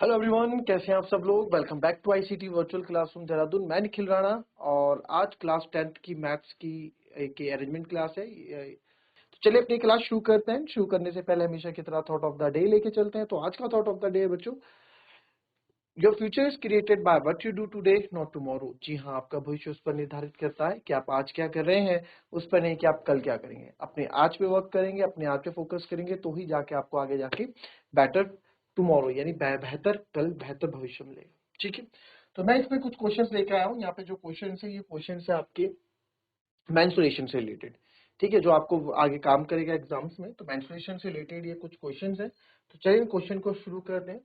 Hello everyone, कैसे हैं आप सब लोग। Welcome back to ICT virtual classroom Dehradun. मैं निखिल राणा और आज क्लास 10th की मैथ्स की एक अरेंजमेंट क्लास है। तो चलिए अपनी क्लास शुरू करते हैं। शुरू करने से पहले हमेशा की तरह थॉट ऑफ द डे लेके चलते हैं। तो आज का थॉट ऑफ द डे है बच्चों, your future is created by what you do today not tomorrow. जी हाँ, आपका भविष्य उस पर निर्धारित करता है कि आप आज क्या कर रहे हैं, उस पर नहीं कि आप कल क्या करेंगे। अपने आज पे वर्क करेंगे, अपने आज पे फोकस करेंगे, तो ही जाके आपको आगे जाके बेटर टुमारो यानी बेहतर कल, बेहतर भविष्य मिलेगा। ठीक है, तो मैं इसमें कुछ क्वेश्चंस लेकर आया हूँ। यहाँ पे जो क्वेश्चन है, ये क्वेश्चन है आपके मेंस्ट्रुएशन से रिलेटेड। ठीक है, जो आपको आगे काम करेगा एग्जाम्स में। तो मेंस्ट्रुएशन से रिलेटेड ये कुछ क्वेश्चन है। तो चलिए क्वेश्चन को शुरू करते हैं।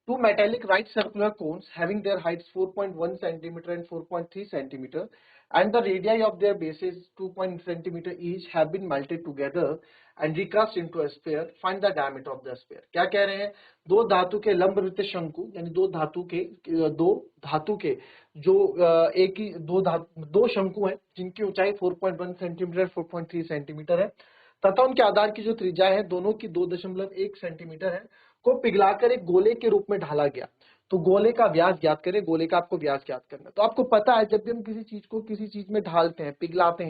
Two metallic right circular cones having their heights 4.1 centimeter and 4.3 centimeter and the radii of their bases 2 centimeter each have been melted together and recast into a sphere. Find the diameter of the sphere. क्या कह रहे हैं, दो धातु के लंबवृत्त शंकु यानी दो धातु के जो एक ही दो शंकु हैं जिनकी ऊंचाई 4.1 सेंटीमीटर 4.3 सेंटीमीटर है तथा उनके आधार की जो त्रिज्या है दोनों की 2.1 सेंटीमीटर है को पिघलाकर एक गोले के रूप में ढाला गया। तो गोले का व्यास ज्ञात करें। गोले का आपको व्यास ज्ञात करना है। तो आपको पता है जब भी हम किसी चीज को किसी चीज में ढालते हैं, पिघलाते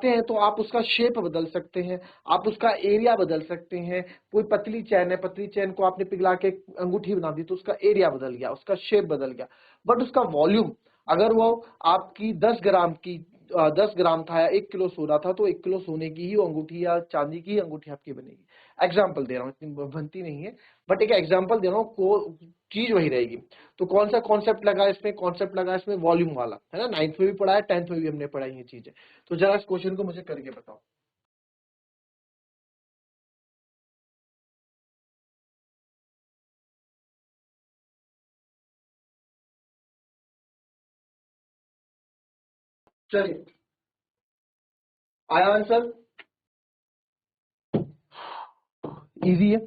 हैं तो आप उसका शेप बदल सकते हैं, आप उसका एरिया बदल सकते हैं। कोई पतली चैन है, पतली चैन को आपने पिघला के अंगूठी बना दी तो उसका एरिया बदल गया, उसका शेप बदल गया। बट उसका वॉल्यूम, अगर वो आपकी 10 ग्राम था या 1 किलो सोना था, तो 1 किलो सोने की ही अंगूठी या चांदी की ही अंगूठी आपकी बनेगी। एग्जाम्पल दे रहा हूँ, इतनी बनती नहीं है, बट एक एग्जाम्पल दे रहा हूँ, को चीज वही रहेगी। तो कौन सा कॉन्सेप्ट लगा इसमें, वॉल्यूम वाला है ना। 9th में भी पढ़ा है, 10th में भी हमने पढ़ा ये चीजें। तो जरा इस क्वेश्चन को मुझे करके बताओ। चलिए, आया आंसर, इजी है।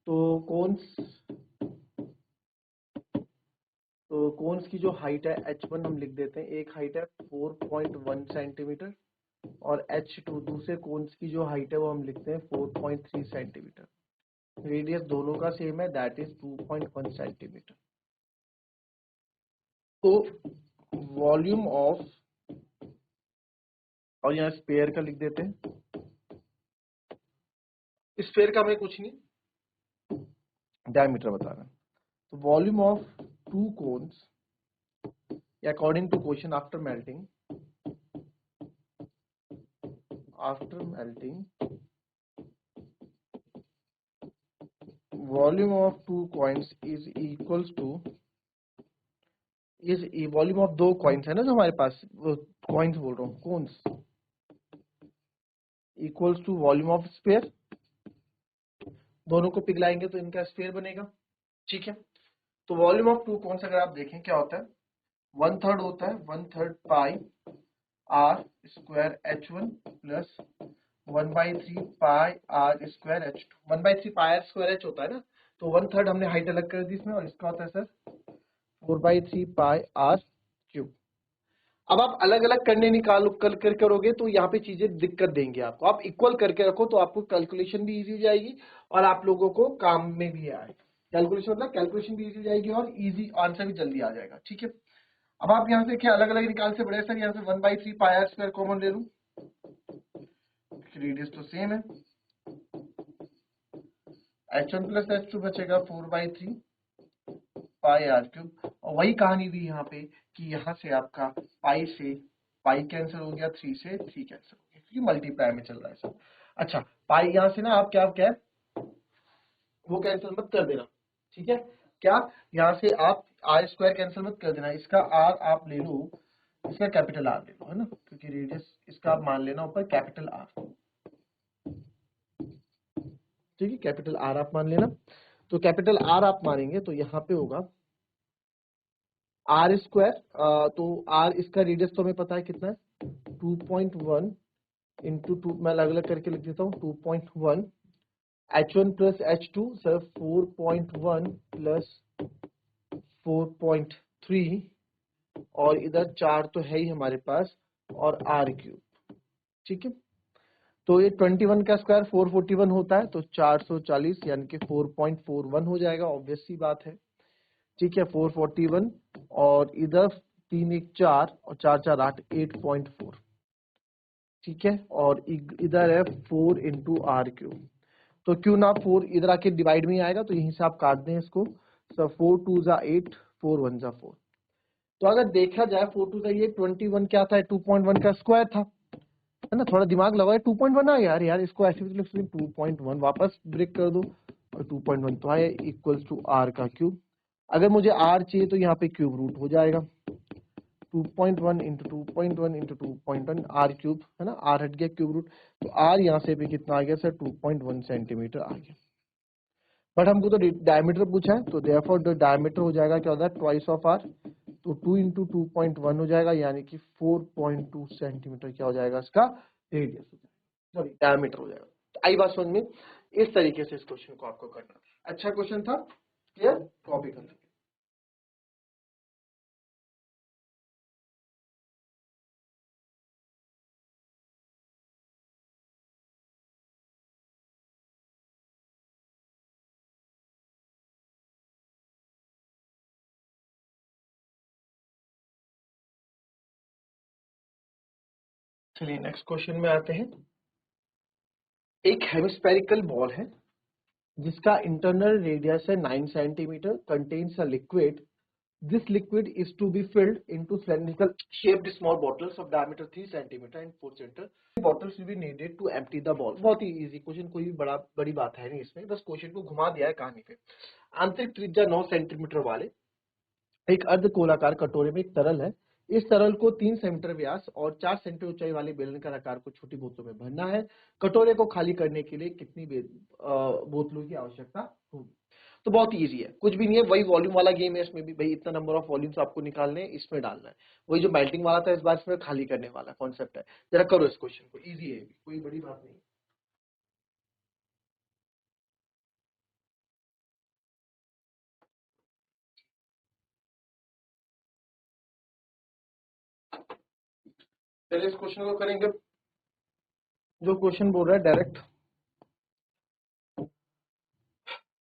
तो कौन तो कोन्स की जो हाइट है h1 हम लिख देते हैं। एक हाइट है 4.1 सेंटीमीटर और h2 दूसरे कोन्स की जो हाइट है वो हम लिखते हैं 4.3 सेंटीमीटर। रेडियस दोनों का सेम है, दैट इज 2.1 सेंटीमीटर। तो वॉल्यूम ऑफ, और यहाँ स्पेयर का लिख देते हैं। स्पेयर का हमें कुछ नहीं, डायमीटर बताना है। तो volume of two cones according to question after melting volume of two coins is equals to volume of दो कॉइन्स है ना जो हमारे पास, कॉइन्स बोल रहा हूँ, cones, equals to volume of sphere. दोनों को पिघलाएंगे तो इनका स्पेयर बनेगा। ठीक है, तो वॉल्यूम ऑफ टू कॉन्स अगर आप देखें क्या होता है, 1/3 होता है 1/3 pi r square h1 plus 1/3 pi r square h2। 1/3 pi r square h होता है ना, तो 1/3 हमने हाइट अलग कर दी इसमें, और इसका होता है सर 4/3 पाई आर क्यूब। अब आप अलग अलग करने निकालो कर करोगे तो यहाँ पे चीजें दिक्कत देंगे आपको। आप इक्वल करके रखो तो आपको कैलकुलेशन भी इजी हो जाएगी और आप लोगों को काम में भी आएगा। कैलकुलेशन भी इजी हो जाएगी और इजी आंसर भी जल्दी आ जाएगा। ठीक है, अब आप यहाँ से क्या अलग अलग निकाल से बड़े सर, यहाँ से 1/3 पाई आर स्क्वायर कॉमन ले लूं, रेडियस तो सेम है, h1 प्लस h2 बचेगा 4/3 पाई आर क्यूब। और वही कहानी भी यहाँ पे कि यहाँ से आपका पाई से पाई कैंसिल हो गया, 3 से 3 कैंसिल हो गया क्योंकि मल्टीप्लाई में चल रहा है सब। अच्छा, पाई यहाँ से ना आप क्या वो कैंसिल मत कर देना। ठीक है, क्या यहाँ से आप आर स्क्वायर कैंसिल मत कर देना, इसका आर आप ले लो, इसका कैपिटल आर ले लो, है ना, क्योंकि रेडियस इसका आप मान लेना ऊपर कैपिटल आर। ठीक है, कैपिटल आर आप मान लेना। तो कैपिटल आर आप मानेंगे तो यहाँ पे होगा आर स्क्वायर, तो आर इसका रेडियस तो हमें पता है कितना है 2.1 इंटू 2, मैं अलग अलग करके लिख देता हूँ 2.1 h1 plus h2 sir 4.1 plus 4.3 और इधर 4 तो है ही हमारे पास और आर क्यूब। ठीक है, तो ये 21 का स्क्वायर 441 होता है, तो 440 यानी कि 4.41 हो जाएगा, ऑब्वियस सी बात है। ठीक है, 441 और इधर 3 1 4 और 4 4 8 8.4। ठीक है, और इधर है 4 इंटू आर क्यूब। तो क्यों ना 4 इधर आके डिवाइड में ही आएगा, तो यहीं से आप काट दें इसको। सो 4 2 जा 8, 4 1 जा 4। तो अगर देखा जाए 4 2 जा ये 21 क्या था, 2.1 का स्क्वायर था, है ना। थोड़ा दिमाग लगाओ, 2.1 आ यार, इसको ऐसे भी लिख सकते 2.1, वापस ब्रेक कर दो और 2.1 तो आए इक्वल्स टू आर का क्यूब। अगर मुझे आर चाहिए तो यहाँ पे क्यूब रूट हो जाएगा, 2.1 इंटू 2.1 इंटू 2.1 आर क्यूब, है ना। आर हट गया, क्यूब रूट, तो आर यहाँ से भी कितना आ गया सर, 2.1 सेंटीमीटर आ गया। बट हमको तो डायमीटर पूछा है, तो देयरफॉर द डायमीटर हो जाएगा क्या होता है, ट्वाइस ऑफ आर, तो 2 इंटू 2.1 हो जाएगा, यानी कि 4.2 सेंटीमीटर क्या हो जाएगा इसका रेडियस, सॉरी डायमीटर हो जाएगा। तो आई बात समझ में। इस तरीके से इस क्वेश्चन को आपको करना था। अच्छा क्वेश्चन था, क्लियर, कॉपी कर लेंगे। चलिए नेक्स्ट क्वेश्चन में आते हैं। एक हेमिस्फेरिकल बॉल है जिसका इंटरनल रेडियस है 9 centimetre, contains a liquid. This liquid is to be filled into cylindrical shaped small bottles of diameter 3 centimeter and 4 centimeter. Bottles will be needed to empty the ball. बहुत ही easy question, कोई बड़ी बात है नहीं इसमें, बस question को घुमा दिया है कहानी पे। आंतरिक त्रिज्या 9 सेंटीमीटर वाले एक अर्धगोलाकार कटोरे में एक तरल है। इस तरल को 3 सेंटीमीटर व्यास और 4 सेंटीमीटर ऊंचाई वाले बेलनाकार आकार को छोटी बोतलों में भरना है। कटोरे को खाली करने के लिए कितनी बोतलों की आवश्यकता होगी। तो बहुत इजी है, कुछ भी नहीं है, वही वॉल्यूम वाला गेम है। इसमें भी भाई इतना नंबर ऑफ वॉल्यूम्स आपको निकालने हैं, इसमें डालना है। वही जो मेल्टिंग वाला था, इस बार इसमें खाली करने वाला कॉन्सेप्ट है। जरा करो इस क्वेश्चन को, इजी है, कोई बड़ी बात नहीं। चलिए इस क्वेश्चन को करेंगे। जो क्वेश्चन बोल रहा है डायरेक्ट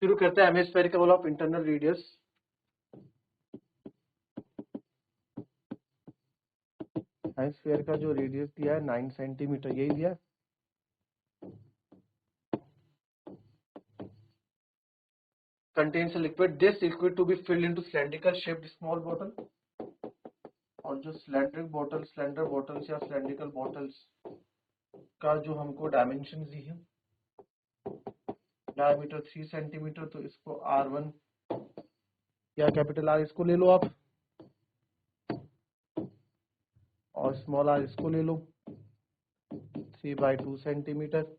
शुरू करते हैं। Hemispherical of internal radius, hemisphere का जो रेडियस दिया है 9 सेंटीमीटर, यही दिया है। contains a liquid, this liquid to be filled into cylindrical shaped small bottle, और जो सिलेंडर बॉटल्स या सिलेंड्रिकल बॉटल्स का जो हमको डायमेंशन दी है, डायमीटर 3 सेंटीमीटर, तो इसको R1 या कैपिटल R इसको ले लो आप, और स्मॉल r इसको ले लो, 3/2 centimetre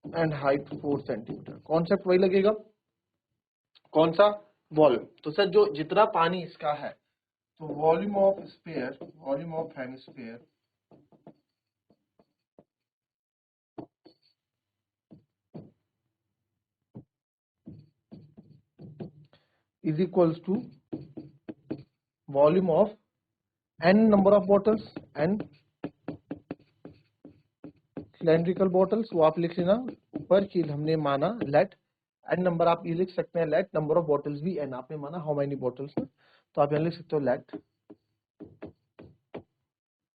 and height 4 centimetre. Concept वही लगेगा, कौन सा, वॉल्यूम। तो सर जो जितना पानी इसका है, तो volume of sphere, volume of hemisphere is equals to volume of n number of bottles and cylindrical bottles। वो आप लिख लेना ऊपर की, हमने माना लेट n नंबर, आप ये लिख सकते हैं लेट नंबर ऑफ बॉटल्स भी n, आपने माना हाउ मेनी बॉटल्स, तो आप यहाँ लिख सकते हो लेट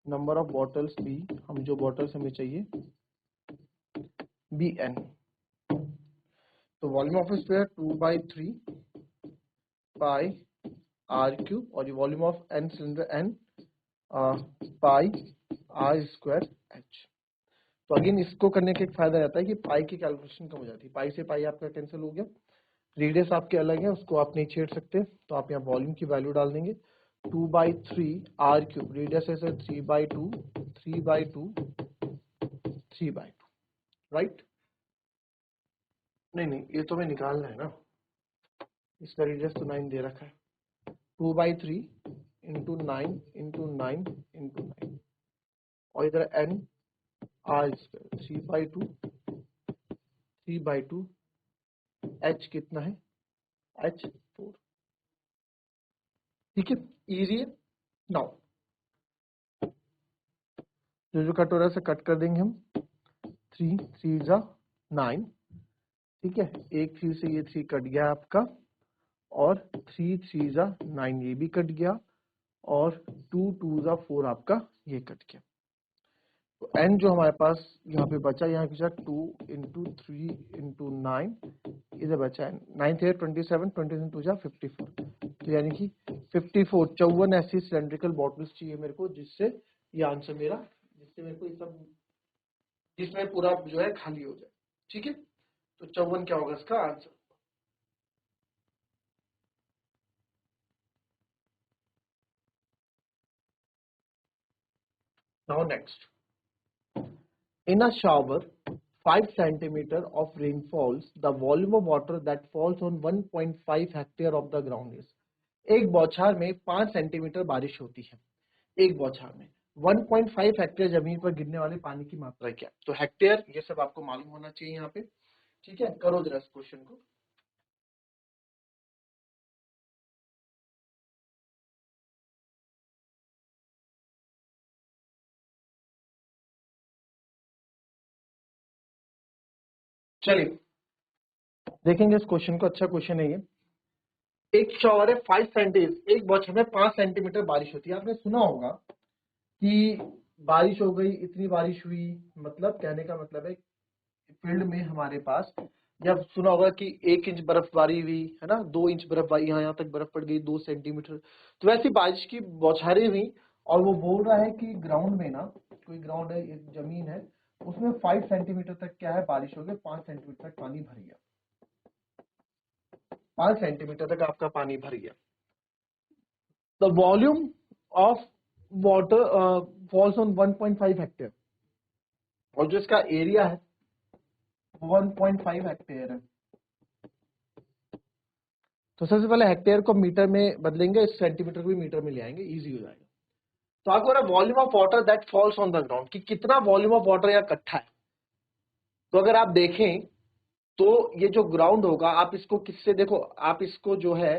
नंबर ऑफ बॉटल्स भी, हम जो बॉटल्स हमें चाहिए बी n। तो volume of sphere 2/3 pi r cube, और ये volume of n cylinder n pi r square h. तो अगेन इसको करने का एक फायदा रहता है कि पाई की कैलकुलेशन कम हो जाती है, पाई से पाई आपका कैंसिल हो गया। रेडियस आपके अलग है, उसको आप नहीं छेड़ सकते, तो आप यहाँ वॉल्यूम की वैल्यू डाल देंगे 2/3 आर क्यूब, रेडियस है सर 3/2 3/2 3/2, राइट। नहीं नहीं, ये तो हमें निकालना है ना, इसका रेडियस तो 9 दे रखा है, 2/3 इंटू 9 इंटू 9 इंटू 9, और इधर n आर स्क्वायर 3/2 3/2, h कितना है, h 4। ठीक है, इजी है। नाउ जो जो कट हो रहा है उसे कट कर देंगे हम। 3 3 जा 9, ठीक है, एक 3 से ये 3 कट गया आपका, और 3 3 जा 9 ये भी कट गया, और 2 2 जा 4 आपका ये कट गया। तो n जो हमारे पास यहाँ पे बचा, यहाँ बचा 2 इंटू 3 इंटू 9, इधर बचा है 9 थे 27, 27 2 जा 54, तो यानी कि 54 54 ऐसी सिलेंड्रिकल बॉटल्स चाहिए मेरे को, जिससे ये आंसर मेरा, जिससे मेरे को ये सब, जिसमें पूरा जो है खाली हो जाए। ठीक है, तो 54 क्या होगा इसका answer. Now next, in a shower 5 centimeter of rain falls, the volume of water that falls on 1.5 hectare of the ground is। एक बौछार में 5 सेंटीमीटर बारिश होती है, एक बौछार में 1.5 हेक्टेयर जमीन पर गिरने वाले पानी की मात्रा क्या। तो हेक्टेयर ये सब आपको मालूम होना चाहिए यहाँ पे। ठीक है, करो जरा इस क्वेश्चन को। चलिए देखेंगे इस क्वेश्चन को, अच्छा क्वेश्चन है ये। एक शॉवर है 5 सेंटीमीटर, एक बौछार में 5 सेंटीमीटर बारिश होती है। आपने सुना होगा कि बारिश हो गई, इतनी बारिश हुई, मतलब कहने का मतलब है फील्ड में हमारे पास, जब सुना होगा कि 1 इंच बर्फबारी हुई है ना, 2 इंच बर्फबारी, यहाँ तक बर्फ पड़ गई 2 सेंटीमीटर, तो वैसी बारिश की बौछारें हुई। और वो बोल रहा है कि ग्राउंड में ना, कोई ग्राउंड है, एक जमीन है, उसमें 5 सेंटीमीटर तक क्या है बारिश हो गई, 5 सेंटीमीटर तक पानी भर गया, 5 सेंटीमीटर तक आपका पानी भर गया। The volume of water falls on 1.5 hectare, और जो इसका एरिया है 1.5 हेक्टेयर है। तो सबसे पहले हेक्टेयर को मीटर में बदलेंगे, सेंटीमीटर को भी मीटर में ले आएंगे, इजी हो जाएगा। तो आपको बोला volume of water that falls on the ground, कि कितना वॉल्यूम ऑफ वाटर यहाँ इकट्ठा है। तो अगर आप देखें तो ये जो ग्राउंड होगा, आप इसको किससे देखो, आप इसको जो है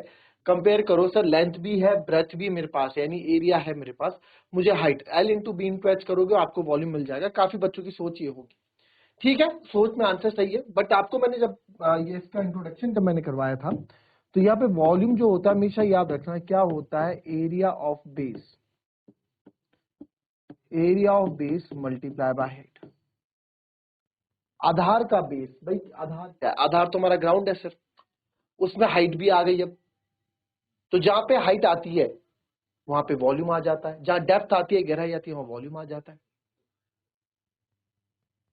कंपेयर करो, सर लेंथ भी है ब्रेथ भी मेरे पास है, यानी एरिया है मेरे पास, मुझे height L into b into h करोगे आपको वॉल्यूम मिल जाएगा। काफी बच्चों की सोच ये होगी। ठीक है, सोच में आंसर सही है, बट आपको मैंने जब ये इसका इंट्रोडक्शन जब मैंने करवाया था, तो यहाँ पे वॉल्यूम जो होता है हमेशा याद रखना क्या होता है, area of base, area of base multiply by height. आधार का बेस, भाई आधार क्या है, आधार तो हमारा ग्राउंड है सर, उसमें हाइट भी आ गई। अब तो जहां पे हाइट आती है वहां पे वॉल्यूम आ जाता है, जहां डेप्थ आती है, गहराई आती है, वहां वॉल्यूम आ जाता है।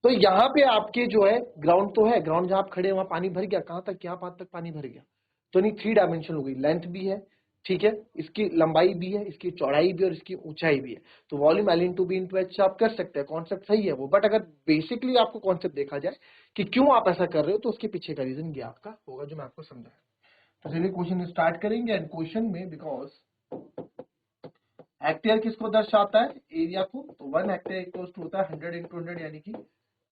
तो यहाँ पे आपके जो है ग्राउंड तो है, ग्राउंड जहां आप खड़े हैं वहां पानी भर गया, कहां तक, यहाँ पास तक पानी भर गया। तो नहीं 3 डायमेंशन हो गई, लेंथ भी है, ठीक है, इसकी लंबाई भी है, इसकी चौड़ाई भी और इसकी ऊंचाई भी है। तो volume L into b into h आप कर सकते हैं, कॉन्सेप्ट सही है वो। बट अगर बेसिकली आपको कॉन्सेप्ट देखा जाए कि क्यों आप ऐसा कर रहे हो, तो उसके पीछे का रीजन ये आपका होगा जो मैं आपको समझाया। तो चलिए क्वेश्चन स्टार्ट करेंगे। एंड क्वेश्चन में बिकॉज हेक्टेयर किसको दर्शाता है, एरिया को, तो 1 हेक्टेयर इक्वल्स टू होता है 100 इंटू 100, यानी कि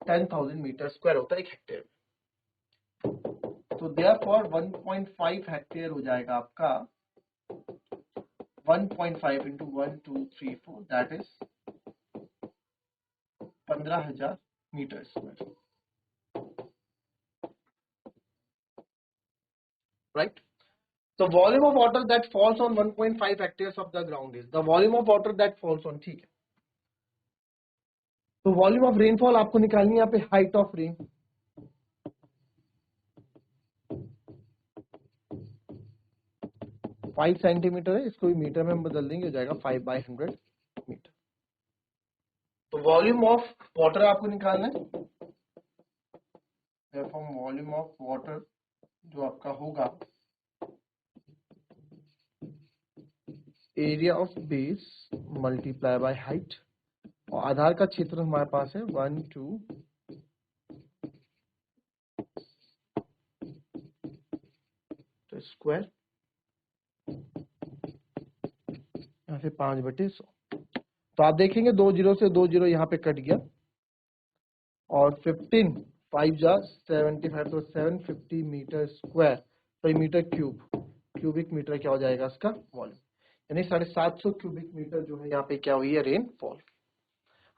10,000 मीटर स्क्वायर होता है एक हेक्टेयर में। तो देयरफॉर 1.5 हेक्टेयर हो जाएगा आपका 1.5 into 1 2 3 4, that is 15,000 metre square, right. The volume of water that falls on 1.5 hectares of the ground is the volume of water that falls on, ठीक है। तो वॉल्यूम ऑफ रेनफॉल आपको निकालनी है, यहाँ पे हाइट ऑफ रेन, 5 सेंटीमीटर है, इसको भी मीटर में हम बदल देंगे, हो जाएगा 5/100 मीटर। तो वॉल्यूम ऑफ वाटर आपको निकालना है, वॉल्यूम ऑफ वाटर जो आपका होगा area of base multiply by height, और आधार का क्षेत्र हमारे पास है 1 2 तो स्क्वायर, यहाँ से 5/100। तो आप देखेंगे 2 जीरो से 2 जीरो यहाँ पे कट गया, और 15 5 जा 75, तो 750 मीटर स्क्वायर पर मीटर क्यूब, क्यूबिक मीटर क्या हो जाएगा इसका वॉल्यूम, यानी 750 क्यूबिक मीटर जो है यहाँ पे क्या हुई है रेनफॉल।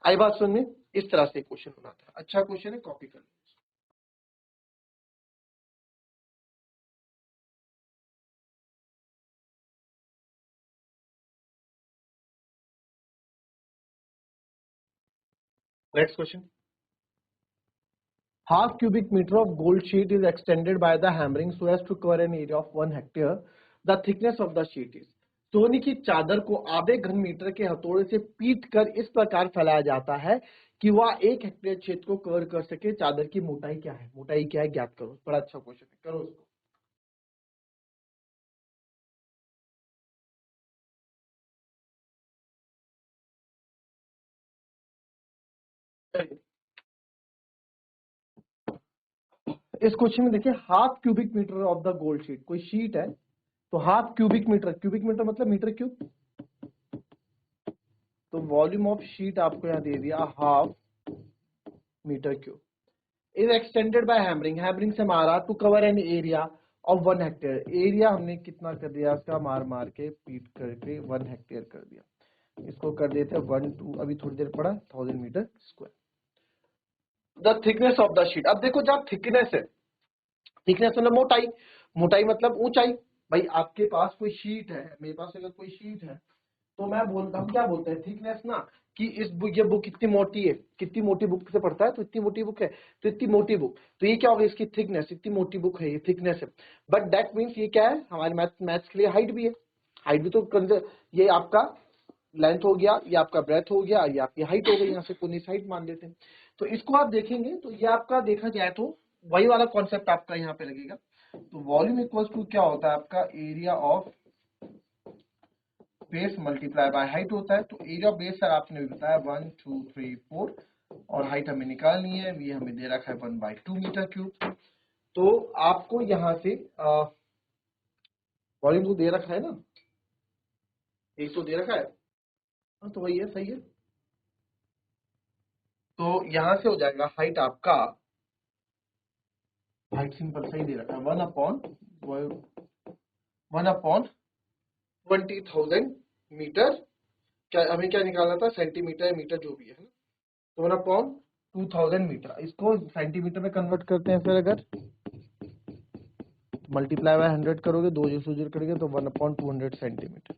आई बात समझ में? इस तरह से क्वेश्चन बनाता है। अच्छा क्वेश्चन है, कॉपी कर लो। Next question, half cubic meter of gold sheet is extended by the hammering so as to cover an area of 1 hectare. The thickness of the sheet is, सोने की चादर को आधे घन मीटर के हथौड़े से पीट कर इस प्रकार फैलाया जाता है कि वह 1 हेक्टेयर क्षेत्र को कवर कर सके। चादर की मोटाई क्या है? मोटाई क्या है ज्ञात करो। बड़ा अच्छा क्वेश्चन है, करो उसको। इस क्वेश्चन में देखिए, half cubic metre of the gold sheet, कोई शीट है तो half cubic metre, cubic metre मतलब मीटर क्यूब, तो वॉल्यूम ऑफ शीट आपको यहां दे दिया half metre cube, is extended by hammering, hammering से मारा to cover an area of 1 hectare, area हमने कितना कर दिया इसका, मार मार के पीट करके 1 हेक्टेयर कर दिया। इसको कर देते हैं 1 2, अभी थोड़ी देर पड़ा 1000 metre square. The thickness of the sheet, अब देखो जब थिकनेस है, थिकनेस मतलब मोटाई, मोटाई मतलब ऊंचाई। भाई आपके पास कोई शीट है, मेरे पास अगर कोई शीट है तो मैं बोलता हूँ, क्या बोलते हैं थिकनेस ना, कि इस बुक, ये बुक कितनी मोटी है, कितनी मोटी बुक से पढ़ता है तो इतनी मोटी बुक है, तो इतनी मोटी बुक, तो ये क्या होगा इसकी थिकनेस, इतनी मोटी बुक है, ये थिकनेस है। बट दैट मीन्स ये क्या है हमारे मैथ्स के लिए हाइट भी है, हाइट भी तो ये आपका लेंथ हो गया, ये आपका ब्रेथ हो गया, ये आपकी हाइट हो गई, यहाँ से कोई हाइट मान लेते हैं। तो इसको आप देखेंगे तो ये आपका देखा जाए तो वही वाला कॉन्सेप्ट आपका यहाँ पे लगेगा। तो वॉल्यूम इक्वल्स टू क्या होता है आपका, area of base multiply by height होता है। तो एरिया ऑफ बेस सर आपने भी बताया 1 2 3 4, और हाइट हमें निकालनी है, ये हमें दे रखा है 1/2 मीटर क्यूब। तो आपको यहाँ से वॉल्यूम तो दे रखा है ना, एक तो दे रखा है, हाँ तो वही है, सही है। तो यहाँ से हो जाएगा हाइट आपका, हाइट सिंपल सही दे रखा है 1/20,000 मीटर, क्या हमें क्या निकालना था, सेंटीमीटर या मीटर जो भी है ना, तो 1/2000 मीटर। इसको सेंटीमीटर में कन्वर्ट करते हैं सर, अगर मल्टीप्लाई बाय 100 करोगे, 2 जीरो जीरो करोगे तो 1/200 सेंटीमीटर,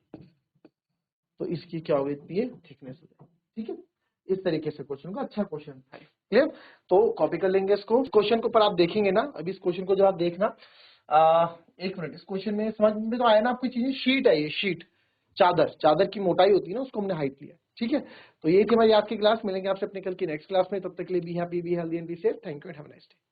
तो इसकी क्या होगी, इतनी थिकनेस हो जाएगी। ठीक है, इस तरीके से क्वेश्चन का, अच्छा क्वेश्चन था क्लियर। तो कॉपी कर लेंगे इसको, क्वेश्चन को पर आप देखेंगे ना, अभी इस क्वेश्चन को जब आप देखना, एक मिनट, इस क्वेश्चन में समझ में तो आया ना आपको चीजें, शीट है ये, शीट चादर, चादर की मोटाई होती है ना, उसको हमने हाइट लिया। ठीक है, तो ये थी हमारी आज की क्लास, मिलेंगे आपसे अपने कल की नेक्स्ट क्लास में, तब तक के लिए be happy, be healthy and be safe. Thank you and have a nice day.